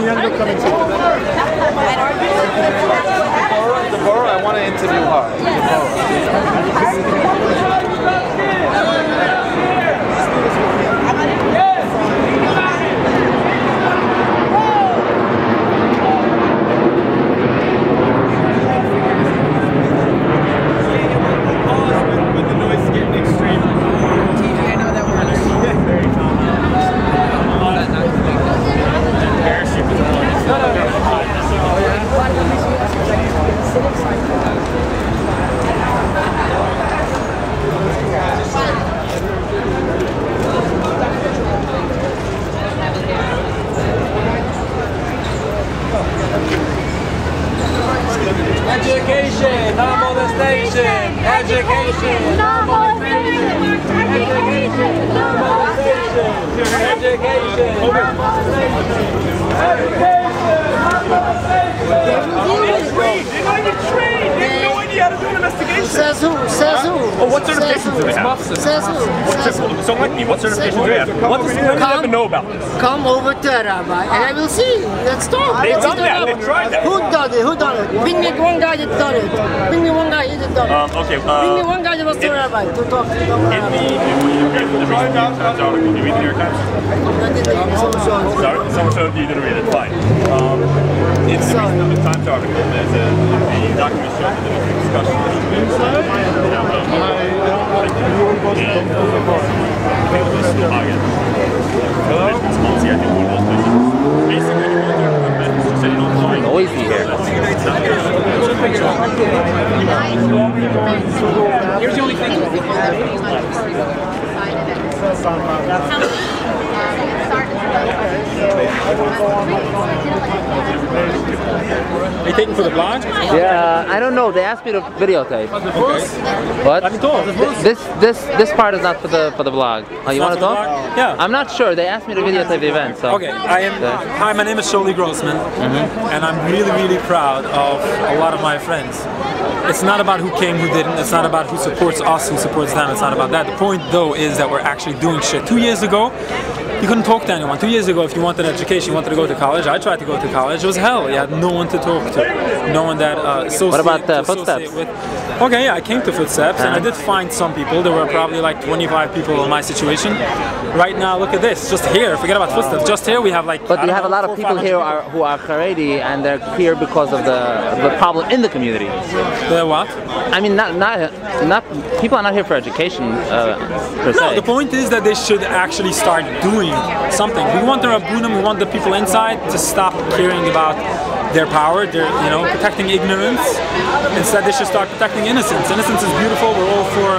Bianca coming soon. Deborah, I want to interview her. Education, no molestation. Education, no molestation. Education, no molestation. Education, no molestation. They have no idea how to do an investigation. Says who? Says who? Oh, what certifications do they have? Says who? So like me, what certifications do they have? What does the even know about this? Come over to Rabbi and I will see. Let's talk. They've Let's done that. talk. They've tried that. Who done it? Who done it? Bring me one guy that done it. Bring me one guy that done it. Okay. Bring me one guy that was to Rabbi to talk to In the recent New York Times article, did you read the New York Times? Sorry, someone showed you didn't read it. Fine. In the recent New York Times article, there's a document showing that there was a discussion. Noisy here. Here's the only thing. Are you taking for the blog? Yeah, I don't know. They asked me to videotape. What? Let me talk. This part is not for the blog. Oh, you want to talk? Yeah. I'm not sure. They asked me to videotape the event. So. Okay, hi, my name is Sholi Grossman, and I'm really proud of a lot of my friends. It's not about who came, who didn't. It's not about who supports us, who supports them. It's not about that. The point, though, is that we're actually doing shit. 2 years ago, you couldn't talk to anyone. 2 years ago, if you wanted education, you wanted to go to college. I tried to go to college. It was hell. You had no one to talk to, no one that associate. What about Footsteps? With. Okay, yeah, I came to Footsteps, and I did find some people. There were probably like 25 people in my situation. Right now, look at this. Just here, forget about Footsteps. Just here, we have like. But you have a lot of people here who are Haredi, and they're here because of the problem in the community. The what? I mean, not people are not here for education per se. No, the point is that they should actually start doing something. We want the Rabbunim, we want the people inside to stop caring about their power, their, protecting ignorance. Instead, they should start protecting innocence. Innocence is beautiful. We're all for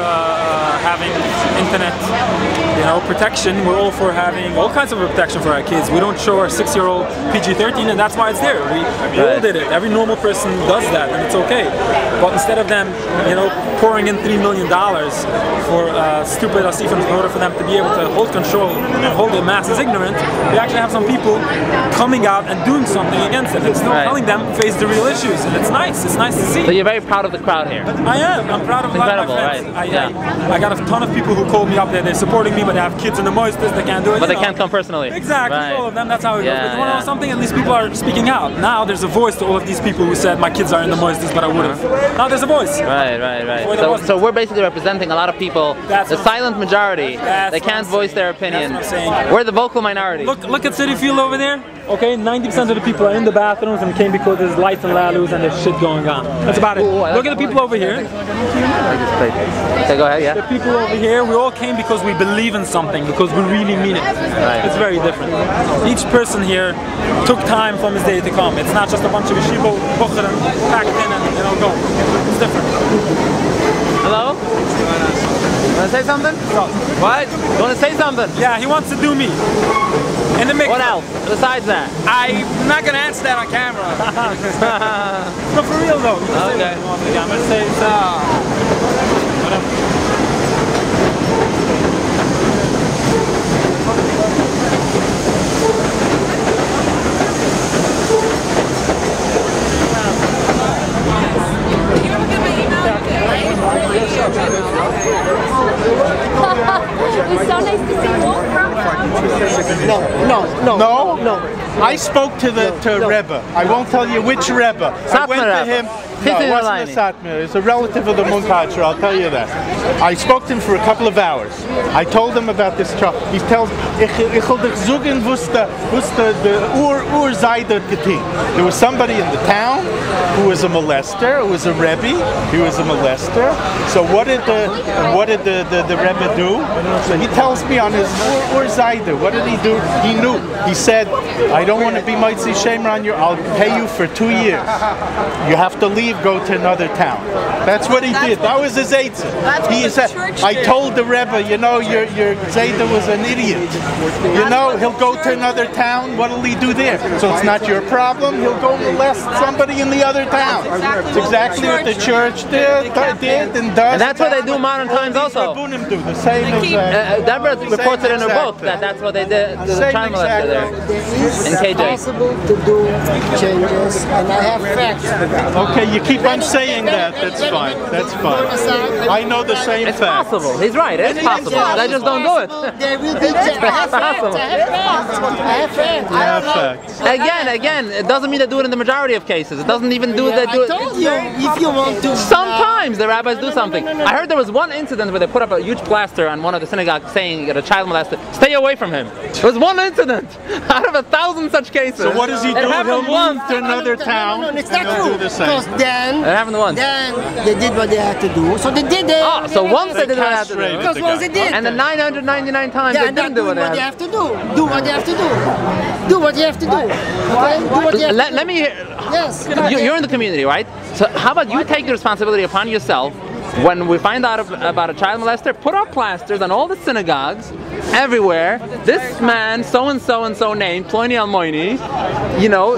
having internet, protection. We're all for having all kinds of protection for our kids. We don't show our 6-year-old PG-13, and that's why it's there. We all did it. Every normal person does that, and it's okay. But instead of them, pouring in $3 million for stupid asifim in order for them to be able to hold control and hold the masses ignorant, we actually have some people coming out and doing something against it. It's not telling them face the real issues, and it's nice. It's nice to see. So you're very proud of the crowd here. I am. I'm proud of a lot of my friends. Right? I got a ton of people who called me up there. They're supporting me, but they have kids in the moistest. They can't do it. But they can't come personally. Exactly. Right. All of them. That's how it goes. But you want to know something? And these people are speaking out. Now there's a voice to all of these people who said my kids are in the moistest, but I would have. Now there's a voice. Right. So we're basically representing a lot of people, the silent majority. They can't voice their opinion. That's what I'm saying. We're the vocal minority. Look at City Field over there. Okay, 90% of the people are in the bathrooms and came because there's lights and lalus and there's shit going on. That's about it. Look at the people over here. Okay, go ahead, yeah. The people over here, we all came because we believe in something, because we really mean it. Right. It's very different. Each person here took time from his day to come. It's not just a bunch of yeshiva bukhrim packed in and go. It's different. Hello? You want to say something? What? You want to say something? Yeah, he wants to do me. In the mix. What else besides that? I'm not gonna answer that on camera. No, for real though. Okay. I'm gonna say It's so nice to see you. No. I spoke to the Rebbe. I won't tell you which Rebbe. I went to him. No, it wasn't a Satmar. It's a relative of the Munkacher, I'll tell you that. I spoke to him for a couple of hours. I told him about this child. He tells, ich will dich zugen, wusste Ur Zayder geteen. There was somebody in the town who was a molester, who was a Rebbe, he was a molester. So what did the Rebbe do? So he tells me on his Ur Zayder, what did he do? He knew. He said, I don't want to be Mitzi Shemer on you, I'll pay you for 2 years. You have to leave, go to another town. That's what he did. That was his Eitzah. He said, I told the Rebbe, you know, your Zayda was an idiot. You know, he'll go to another town, what'll he do there? So it's not your problem, he'll go molest somebody in the other town. It's exactly what the church did and does. And that's what they do modern times also. Do the same exact. Deborah reports it in her book that that's what they did to the child molester there in KJ. It's possible to do changes, and I have facts for that. Okay, you keep on saying that. That's fine. That's fine. I know the same It's facts. possible. He's right. It's possible. They just don't do it. There will be changes. I have facts. Again, it doesn't mean they do it in the majority of cases. It doesn't even do they do I told you, if you want to. Sometimes the rabbis do something. I heard there was one incident where they put up a huge plaster on one of the synagogues saying that a child molester, stay away from him. It was one incident out of 1,000 such cases. So what does he do? He'll move to another town. No, it's not and he'll true. do the same. Because then they did what they had to do. So they did it. Oh, so once they did what they had to do. Because once they did. And the 999 times they didn't do what they they had have to do. Do what they have to do. Do what you have to do. Okay? Do what you have to do. Let me hear. Yes. You're in the community, right? So how about you take the responsibility upon yourself when we find out about a child molester, put up plasters on all the synagogues, everywhere. This man, so and so named, Ploini Almoini, you know,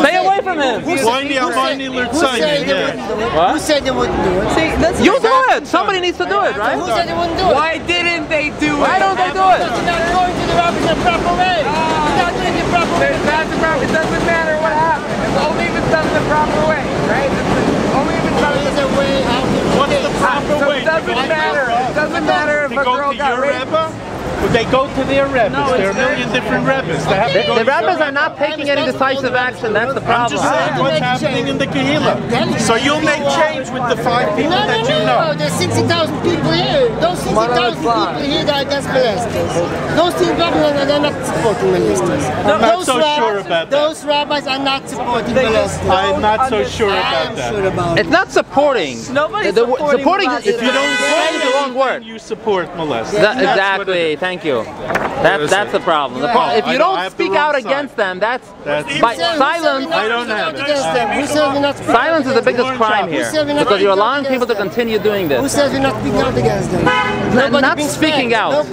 stay away from him. Who said they wouldn't do it? What? Who said they wouldn't do it? See, that's You do it! Somebody needs to do it, right? Who said they wouldn't do it? why didn't they do it? Why don't they do it? You're not going to the rabbis in the proper way. You're not doing it the proper way. It doesn't matter what happens. It's only if it's done in the proper way, right? Only if it's done in the There's a way how to do What's it. the proper So way? it doesn't matter. It doesn't matter if To a go girl to got your raped. Rebbe? Would they go to their Rebbes? There are a million different Rebbes. They have to go The to your rabbis are Rebbe. not taking any decisive action. That's the I'm problem. just saying what's happening in the Kehillah. So you'll make change with the 5 people that you know. There's 60,000 people here. Those 60,000 people here that are against molesters. Those people they're not supporting molesters. I'm not so sure about that. Those rabbis are not supporting molesters. I'm not so sure I about am that. sure about it. It's not supporting. Nobody's supporting. molesters. If you don't say the wrong word. You support molesters. Exactly. Thank you. That's the problem. If you don't speak out against them, that's by silence. I don't have it. Silence is the biggest crime here because you're allowing people to continue doing Who this. says we're not speaking out against them? Not speaking out.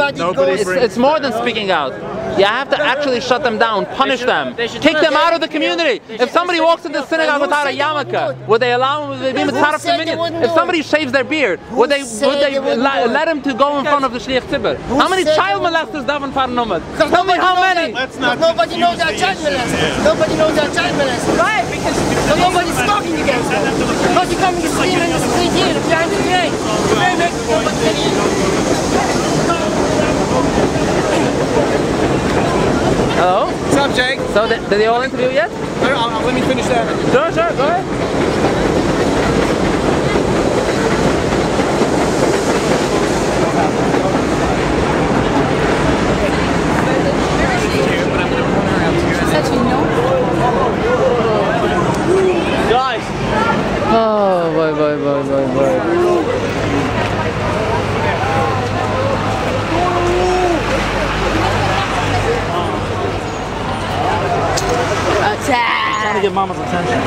It's more than speaking out. You have to actually shut them down, punish them, kick them out of the community. If somebody walks into the synagogue without a yarmulke, would they allow him? Would they be mitzaref to minyan? If somebody shaves their beard, would they let him to go in front of the shliach tzibur? How many child molesters daven for numad? Tell me how many. Nobody knows they're child molesters. Nobody knows they're child molesters. Right, because So nobody's talking against them. Because you come in the street and the street here, behind the gate. Nobody can hear you. Hello? what's up, Jake? So did they all interview yet? Let me finish that. Sure, go ahead. Guys. Oh, boy. Trying to get mama's attention.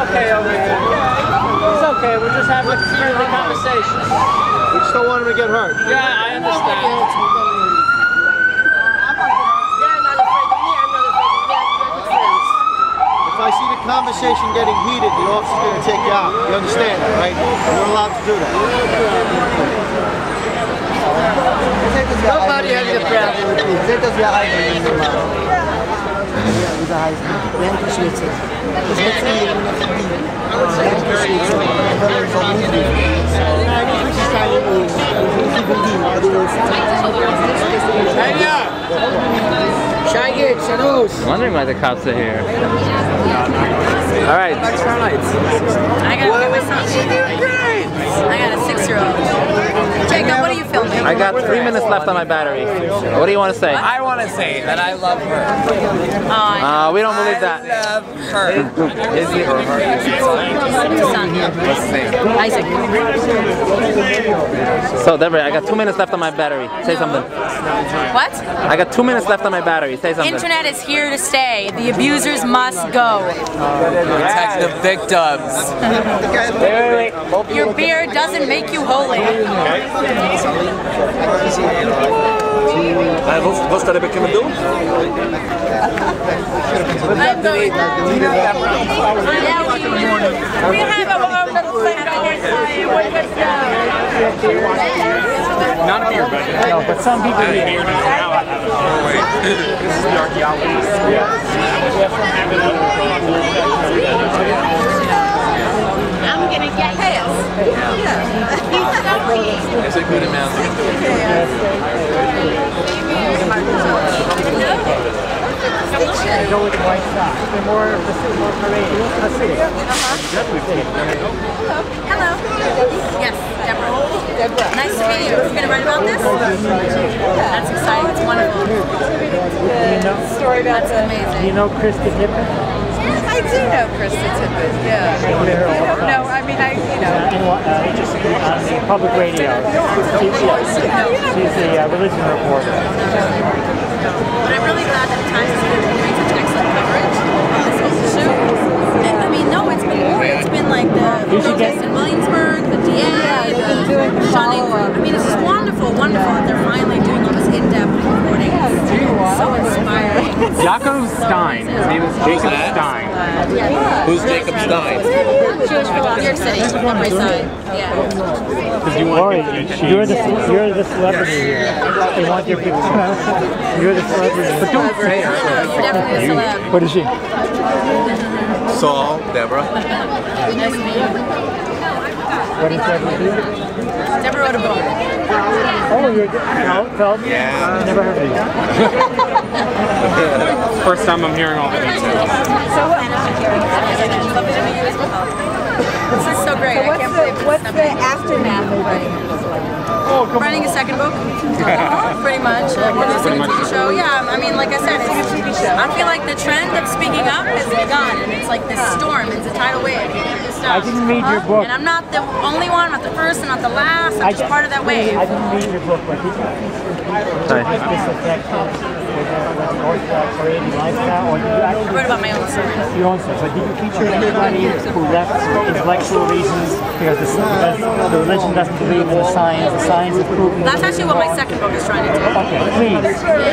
Okay, over here. It's okay, we're just having a friendly conversation. We just don't want him to get hurt. Yeah, I understand. They're not afraid of me, I'm not afraid of them. They're good friends. If I see the conversation getting heated, the officer's going to take you out. You understand that, right? You're not allowed to do that. Nobody has a problem with me. Zet das wir eigentlich normal. Wie heißt die? Lenkenschnitzel. Das wird von jedem noch verdienen. Lenkenschnitzel. Nein, ich muss sagen, ich verdiene. Schei geht's, los! I'm wondering why the cops are here. All right. I gotta get my son. I got a 6-year-old. Jacob, what are you filming? I got 3 minutes left on my battery. What do you want to say? I want to say that I love her. We don't believe that. I love her. Is it or her? Son. What's his name? Isaac. So, Deborah, I got 2 minutes left on my battery. Say something. What? I got 2 minutes left on my battery. Say something. Internet is here to stay. The abusers must go. Protect the victims. Wait. Your beard doesn't make you holy. Wat staat Rebecca met doen? We have our own little family. Not a beer, but no, but some people do. This is the archaeologist. I'm gonna get his. There's a good amount. Go with the white socks. They're more courageous. Hello. Yes, Deborah. Nice to meet you. You're gonna write about this? That's exciting. It's wonderful. Story about That's amazing. Do you know Krista Tippett? I do know Krista Tippett, yeah. No, I mean, Just on the public radio. She's the religion reporter. But I'm really glad that the Times is doing such excellent coverage of this whole issue. And, I mean, no, it's been more. It's been like the protest in Williamsburg, the DA, the shunning. I mean, it's just wonderful that they're finally doing all this in-depth reporting. It's so inspiring. Jacob Stein. His name is Jacob Stein. Who's Jacob Stein? Jewish from New York City, on my side. Yeah. Lori, you're the celebrity here. They want your picture. You're the celebrity. But don't say her. Definitely a celeb. What is she? Saul, Deborah. Nice to meet you. What is Deborah do? Deborah wrote a book. Oh, you're Feldman? Yeah. Never heard of you. First time I'm hearing all the details. This is so great. I can't believe What's the aftermath of writing this book? Writing a second book, pretty much. Producing a TV show. Yeah, I mean, like I said, I feel like the trend of speaking up has begun, and it's like this storm, it's a tidal wave. I didn't read your book. And I'm not the only one, I'm not the first, I'm not the last, I'm just part of that wave. I didn't read your book, but did you feature this affected with the Orthodox Haredi lifestyle? Or did you actually I wrote about my own story. Your own story. So did you feature anybody who left for intellectual reasons because the religion doesn't believe in the science is proven? That's actually what my second book is trying to do. Okay, please.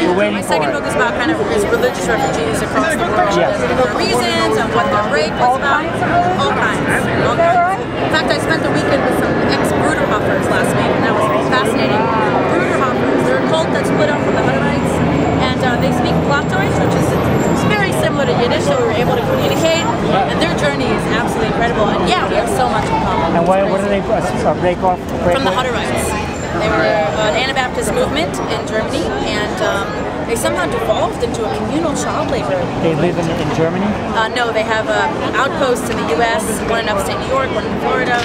We're waiting My second book is about kind of religious refugees across the world. Yes. And their reasons and what their break was about. All kinds. In fact, I spent the weekend with some ex-Bruderhoffers last week, and that was fascinating. Bruderhoffers, they're a cult that split up from the Hutterites, and they speak Plattdeutsch, which is very similar to Yiddish, so we were able to communicate, and their journey is absolutely incredible. And yeah, we have so much in common. And what are they break off? From the Hutterites. They were an Anabaptist movement in Germany, and they somehow devolved into a communal child labor. They live in Germany? No, they have outposts in the U.S., one in upstate New York, one in Florida.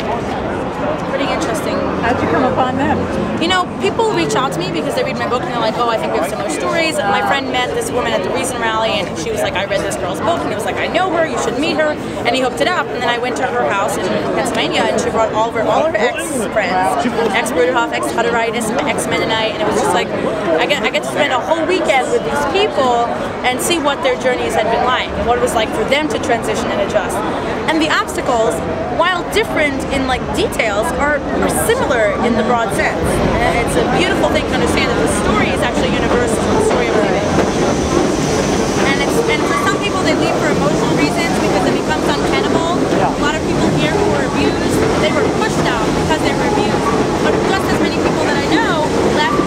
Pretty interesting. How'd you come upon them? You know, people reach out to me because they read my book and they're like, oh, I think we have similar stories. My friend met this woman at the Reason Rally, and she was like, I read this girl's book, and he was like, I know her, you should meet her, and he hooked it up. And then I went to her house in Pennsylvania, and she brought all of her ex-friends, ex-Bruderhoff, ex-Hutteritis, ex-Mennonite, and it was just like, I get to spend a whole weekend with these people and see what their journeys had been like, what it was like for them to transition and adjust. And the obstacles, while different in like details, are similar in the broad sense. And it's a beautiful thing to understand that the story is actually universal to the story of leaving. And for some people, they leave for emotional reasons because it becomes untenable. A lot of people here who were abused, they were pushed out because they were abused. But just as many people that I know left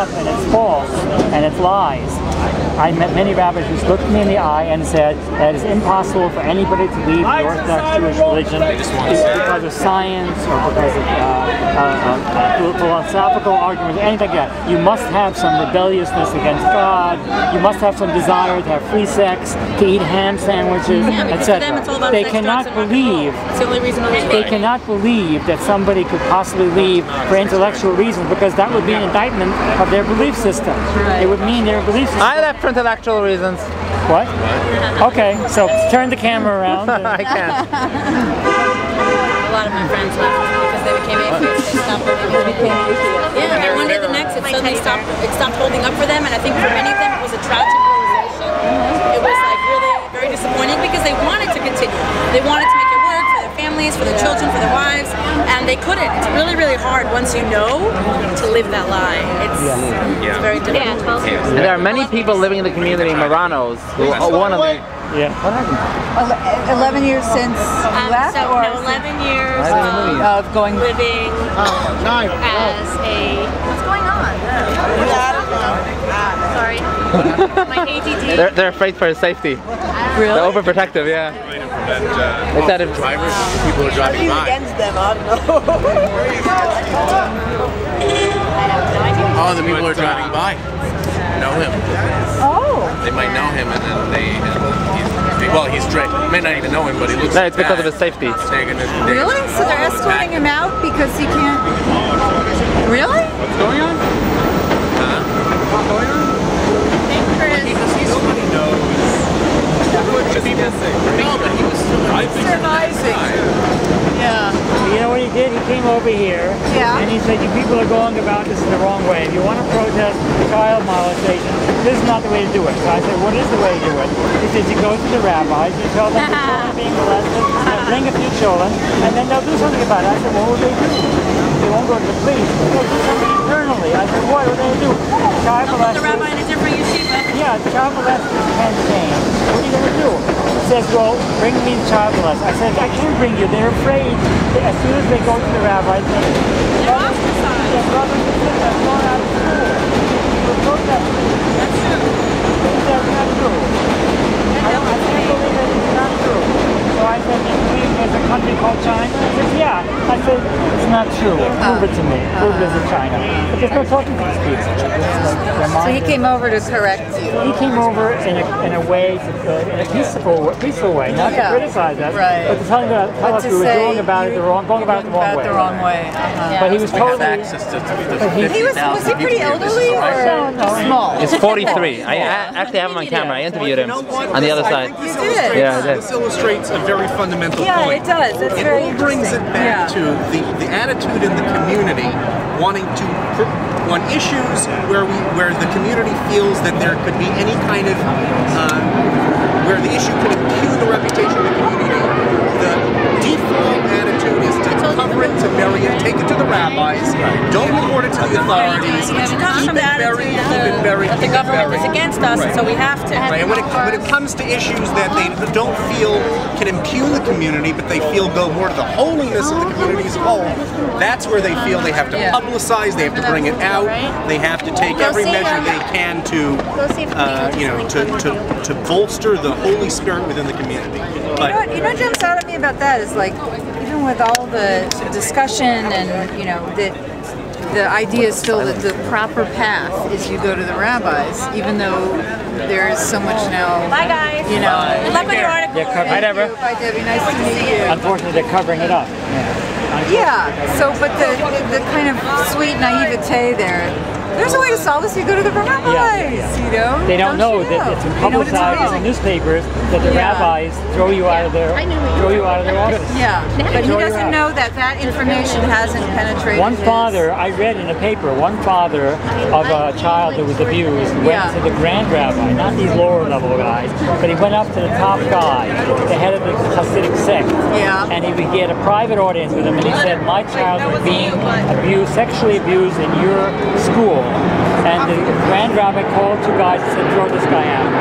stuff and it's false and it's lies. I met many rabbis who looked me in the eye and said that it's impossible for anybody to leave the Orthodox Jewish religion because of science or because of philosophical arguments, anything like that. You must have some rebelliousness against God. You must have some desire to have free sex, to eat ham sandwiches, etc. They cannot believe. It's the only reason they cannot believe that somebody could possibly leave for intellectual reasons, because that would be an indictment of their belief system. It would mean their belief system. I left for intellectual reasons. What? Okay, so turn the camera around. I can't. A lot of my friends left because they became atheists. They stopped believing. Yeah, and one day the next, it suddenly stopped. It stopped holding up for them, and I think for many of them it was a tragic realization. It was like really very disappointing because they wanted to continue. They wanted to make it work for their families, for their children, for their wives, and they couldn't. It's really, really hard once you know to live that lie. It's very difficult. And there are many people living in the community, Marranos, who one of them. Yeah. What happened? 11 years since you left? So or 11 years of going living as a... What's going on? Sorry. My ADD. They're afraid for his safety. Really? They're overprotective, yeah. They said if drivers, people are driving by. Against them, I don't know. Oh, the people are driving by know him. Oh. They might know him, and then he's straight. May not even know him, but he looks. No, it's because of his safety. Really? So they're escorting him out because he can't. Really? What's going on? What's going on? Hey, Chris. Nobody knows. People think. No, but he was surviving. Yeah. You know what he did? He came over here and he said, you people are going about this in the wrong way. If you want to protest child molestation, this is not the way to do it. So I said, what is the way to do it? He says, you go to the rabbis, you tell them the children are being molested, bring a few children, and then they'll do something about it. I said, what will they do? They won't go to the police. They'll do something internally. I said, what will they do? Child molesters. The rabbi in a different yeshiva. Yeah, child molesters can change. What are you going to do? He says, well, bring me the child molester. I said, I can't bring you. They're afraid. As soon as they go to the rabbi, they're ostracized. Their brothers and sisters are thrown out of school. We're protesting. That's true. That's not true. I can't believe that it's not true. So I said, you believe there's a country called China? He says, yeah. I said, it's not true. Prove it to me. Prove there's a China. But there's no talking to these people. So he came over to correct you. He came over in a way, in a peaceful way, not to criticize us, but to tell us we were going about it the wrong way. But he was totally. Was he pretty elderly or small? He's 43. I actually have him on camera. I interviewed him on the other side. You did? Yeah, I did. This illustrates a very fundamental point. Yeah, it does. It's very all brings it back to the attitude in the community wanting to on issues where the community feels that there could be any kind of where the issue could impugn the reputation of the community. The default attitude is to cover it, to bury it, take it to the rabbis, don't report it to the authorities, keep it buried. But the government is against us, so we have to. Right. And when it comes to issues that they don't feel can impugn the community, but they feel go more to the holiness of the community as a whole, that's where they feel they have to publicize, they have to bring it out, they have to take every measure they can to, to bolster the Holy Spirit within the community. But you know what jumps out at me about that is like, even with all the discussion and the idea is still that the proper path is you go to the rabbis, even though there is so much now. Bye guys. Good luck with your article. Bye, Deborah. Bye, Debbie. Nice to meet you. Unfortunately, they're covering it up. Yeah. So, but the kind of sweet naivete there. There's a way to solve this. You go to the rabbis. They don't know that it's publicized in the newspapers that the rabbis throw you out of their office. Yeah, but he doesn't know that information hasn't penetrated. One father, I read in a paper, one father of a child that was abused went to the grand rabbi, not these lower level guys, but he went up to the top guy, the head of the Hasidic sect, and he began a private audience with him, and he said, my child was being sexually abused in your school. And the grand rabbi called two guys and said, throw this guy out.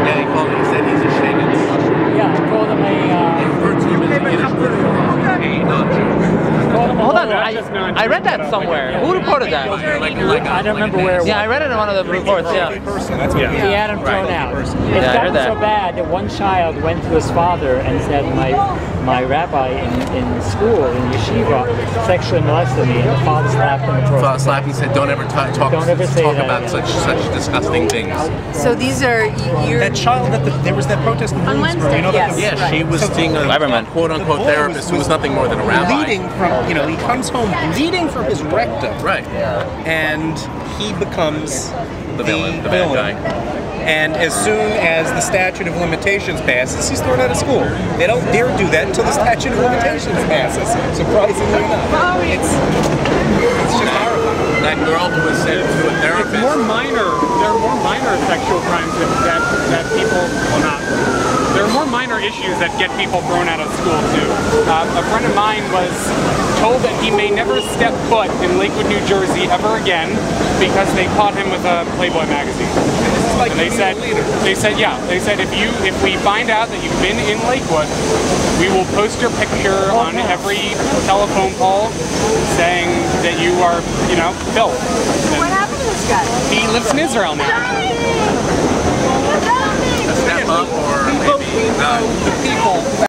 Yeah, he said he's a shaman. Yeah, I called him Hold on, I read that somewhere. Who reported that? I don't remember where it was. Yeah, I read it in one of the reports, yeah. He had him thrown out. It got so bad that one child went to his father and said, my rabbi in school, in yeshiva, sexually molested me, and the father slapped him across. Slapped and said, don't ever talk about such disgusting things. So these are that child there was that protest in Wednesday. You know, yes, she was seeing a quote-unquote therapist who was nothing more than a rabbi. Bleeding from, he comes home bleeding from his rectum. Right. And he becomes the villain, the bad guy. And as soon as the statute of limitations passes, he's thrown out of school. They don't dare do that until the statute of limitations passes, surprisingly enough. It's just horrible. That girl who was sent to a therapist. There are more minor sexual crimes that people, well not, there are more minor issues that get people thrown out of school too. A friend of mine was told that he may never step foot in Lakewood, New Jersey ever again because they caught him with a Playboy magazine. And they said if we find out that you've been in Lakewood, we will post your picture on every telephone pole saying that you are, filth. What happened to this guy? He lives in Israel now.